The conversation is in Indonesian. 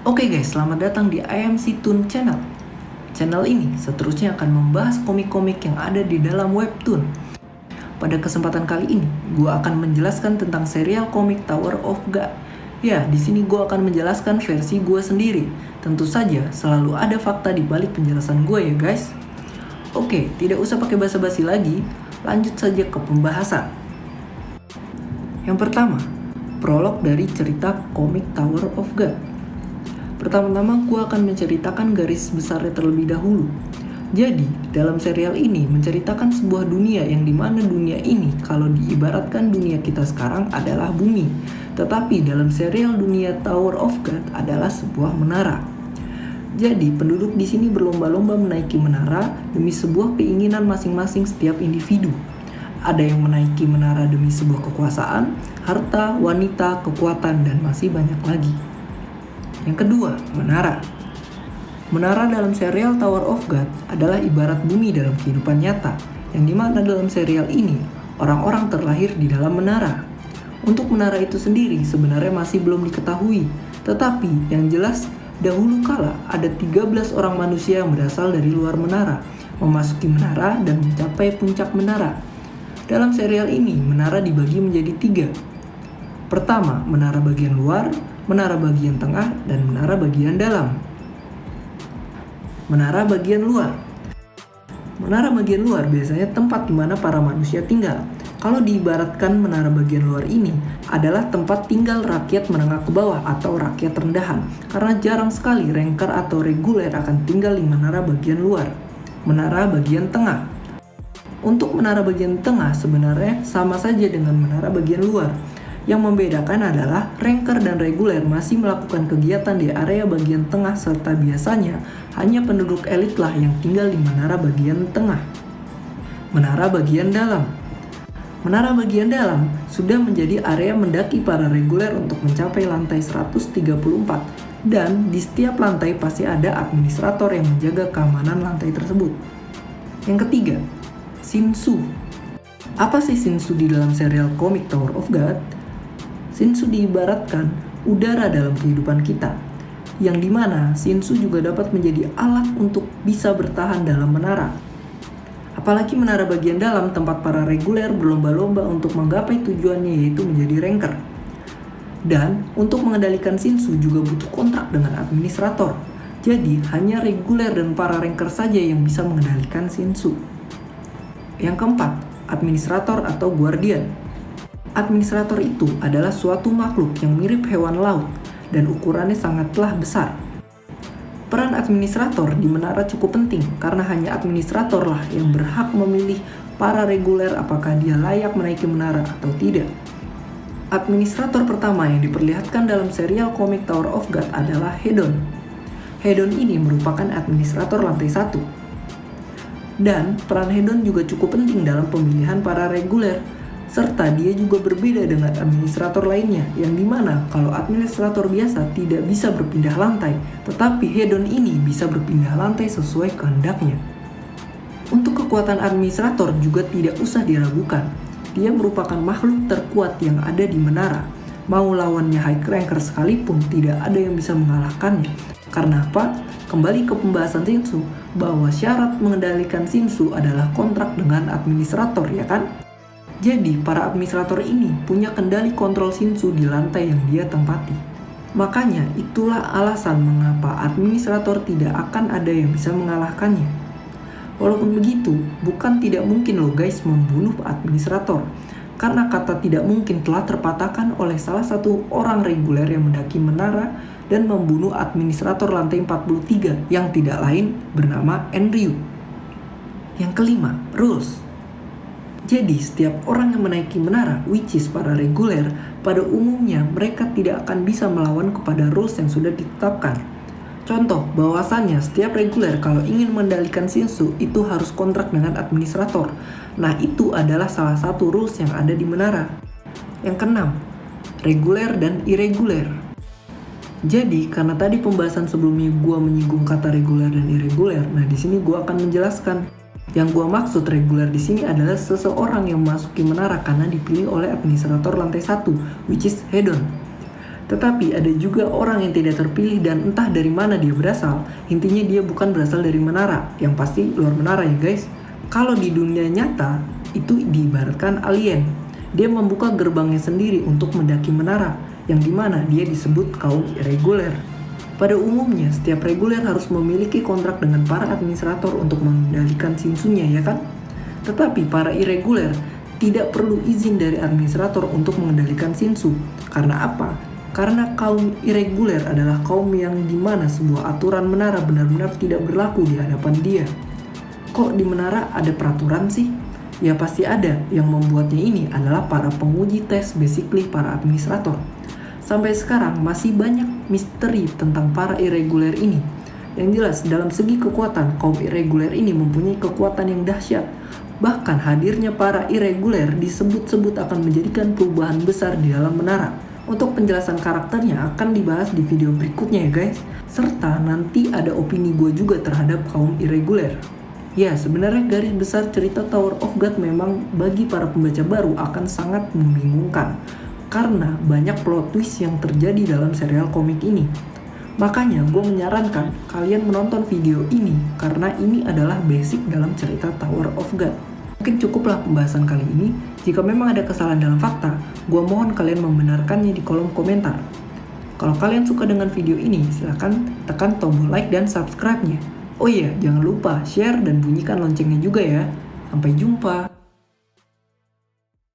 Oke guys, selamat datang di IMC Toon Channel. Channel ini seterusnya akan membahas komik-komik yang ada di dalam webtoon. Pada kesempatan kali ini, gue akan menjelaskan tentang serial komik Tower of God. Ya, di sini gue akan menjelaskan versi gue sendiri. Tentu saja, selalu ada fakta di balik penjelasan gue ya guys. Oke, tidak usah pakai basa-basi lagi, lanjut saja ke pembahasan. Yang pertama, prolog dari cerita komik Tower of God. Pertama-tama gue akan menceritakan garis besarnya terlebih dahulu. Jadi, dalam serial ini menceritakan sebuah dunia yang dimana dunia ini kalau diibaratkan dunia kita sekarang adalah bumi. Tetapi dalam serial dunia Tower of God adalah sebuah menara. Jadi, penduduk di sini berlomba-lomba menaiki menara demi sebuah keinginan masing-masing setiap individu. Ada yang menaiki menara demi sebuah kekuasaan, harta, wanita, kekuatan, dan masih banyak lagi. Yang kedua, menara. Menara dalam serial Tower of God adalah ibarat bumi dalam kehidupan nyata, yang dimana dalam serial ini, orang-orang terlahir di dalam menara. Untuk menara itu sendiri sebenarnya masih belum diketahui, tetapi yang jelas, dahulu kala ada 13 orang manusia yang berasal dari luar menara, memasuki menara dan mencapai puncak menara. Dalam serial ini, menara dibagi menjadi 3. Pertama, menara bagian luar, menara bagian tengah, dan menara bagian dalam. Menara bagian luar. Menara bagian luar biasanya tempat di mana para manusia tinggal. Kalau diibaratkan menara bagian luar ini adalah tempat tinggal rakyat menengah ke bawah atau rakyat rendahan. Karena jarang sekali ranker atau reguler akan tinggal di menara bagian luar. Menara bagian tengah. Untuk menara bagian tengah sebenarnya sama saja dengan menara bagian luar. Yang membedakan adalah ranker dan reguler masih melakukan kegiatan di area bagian tengah serta biasanya hanya penduduk elit lah yang tinggal di menara bagian tengah. Menara bagian dalam. Menara bagian dalam sudah menjadi area mendaki para reguler untuk mencapai lantai 134 dan di setiap lantai pasti ada administrator yang menjaga keamanan lantai tersebut. Yang ketiga, Shinsu. Apa sih Shinsu di dalam serial komik Tower of God? Shinsu diibaratkan udara dalam kehidupan kita, yang dimana Shinsu juga dapat menjadi alat untuk bisa bertahan dalam menara. Apalagi menara bagian dalam tempat para reguler berlomba-lomba untuk menggapai tujuannya yaitu menjadi ranker. Dan untuk mengendalikan Shinsu juga butuh kontrak dengan administrator. Jadi hanya reguler dan para ranker saja yang bisa mengendalikan Shinsu. Yang keempat, administrator atau guardian. Administrator itu adalah suatu makhluk yang mirip hewan laut dan ukurannya sangatlah besar. Peran administrator di menara cukup penting karena hanya administrator lah yang berhak memilih para reguler apakah dia layak menaiki menara atau tidak. Administrator pertama yang diperlihatkan dalam serial komik Tower of God adalah Hedon. Hedon ini merupakan administrator lantai 1. Dan peran Hedon juga cukup penting dalam pemilihan para reguler. Serta dia juga berbeda dengan administrator lainnya, yang dimana kalau administrator biasa tidak bisa berpindah lantai, tetapi Hedon ini bisa berpindah lantai sesuai kehendaknya. Untuk kekuatan administrator juga tidak usah diragukan, dia merupakan makhluk terkuat yang ada di menara. Mau lawannya high ranker sekalipun tidak ada yang bisa mengalahkannya. Karena apa? Kembali ke pembahasan Shinsu, bahwa syarat mengendalikan Shinsu adalah kontrak dengan administrator, ya kan? Jadi, para administrator ini punya kendali kontrol Shinsu di lantai yang dia tempati. Makanya, itulah alasan mengapa administrator tidak akan ada yang bisa mengalahkannya. Walaupun begitu, bukan tidak mungkin loh guys membunuh administrator. Karena kata tidak mungkin telah terpatahkan oleh salah satu orang reguler yang mendaki menara dan membunuh administrator lantai 43 yang tidak lain bernama Enryu. Yang kelima, rules. Jadi setiap orang yang menaiki menara, which is para reguler, pada umumnya mereka tidak akan bisa melawan kepada rules yang sudah ditetapkan. Contoh, bahwasannya setiap reguler kalau ingin mengendalikan Shinsu itu harus kontrak dengan administrator. Nah itu adalah salah satu rules yang ada di menara. Yang keenam, reguler dan irreguler. Jadi karena tadi pembahasan sebelumnya gue menyinggung kata reguler dan irreguler, nah di sini gue akan menjelaskan. Yang gua maksud reguler di sini adalah seseorang yang memasuki menara karena dipilih oleh administrator lantai 1, which is Hedon. Tetapi ada juga orang yang tidak terpilih dan entah dari mana dia berasal. Intinya dia bukan berasal dari menara, yang pasti luar menara ya guys. Kalau di dunia nyata, itu diibaratkan alien. Dia membuka gerbangnya sendiri untuk mendaki menara, yang dimana dia disebut kaum irregular. Pada umumnya, setiap reguler harus memiliki kontrak dengan para administrator untuk mengendalikan Shinsunya ya kan? Tetapi para irregular tidak perlu izin dari administrator untuk mengendalikan Shinsu. Karena apa? Karena kaum irregular adalah kaum yang dimana sebuah aturan menara benar-benar tidak berlaku di hadapan dia. Kok di menara ada peraturan sih? Ya pasti ada, yang membuatnya ini adalah para penguji tes, basically para administrator. Sampai sekarang masih banyak misteri tentang para irregular ini. Yang jelas dalam segi kekuatan, kaum irregular ini mempunyai kekuatan yang dahsyat. Bahkan hadirnya para irregular disebut-sebut akan menjadikan perubahan besar di dalam menara. Untuk penjelasan karakternya akan dibahas di video berikutnya ya guys. Serta nanti ada opini gue juga terhadap kaum irregular. Ya, sebenarnya garis besar cerita Tower of God memang bagi para pembaca baru akan sangat membingungkan. Karena banyak plot twist yang terjadi dalam serial komik ini. Makanya gue menyarankan kalian menonton video ini karena ini adalah basic dalam cerita Tower of God. Mungkin cukuplah pembahasan kali ini. Jika memang ada kesalahan dalam fakta, gue mohon kalian membenarkannya di kolom komentar. Kalau kalian suka dengan video ini, silahkan tekan tombol like dan subscribe-nya. Oh iya, jangan lupa share dan bunyikan loncengnya juga ya. Sampai jumpa.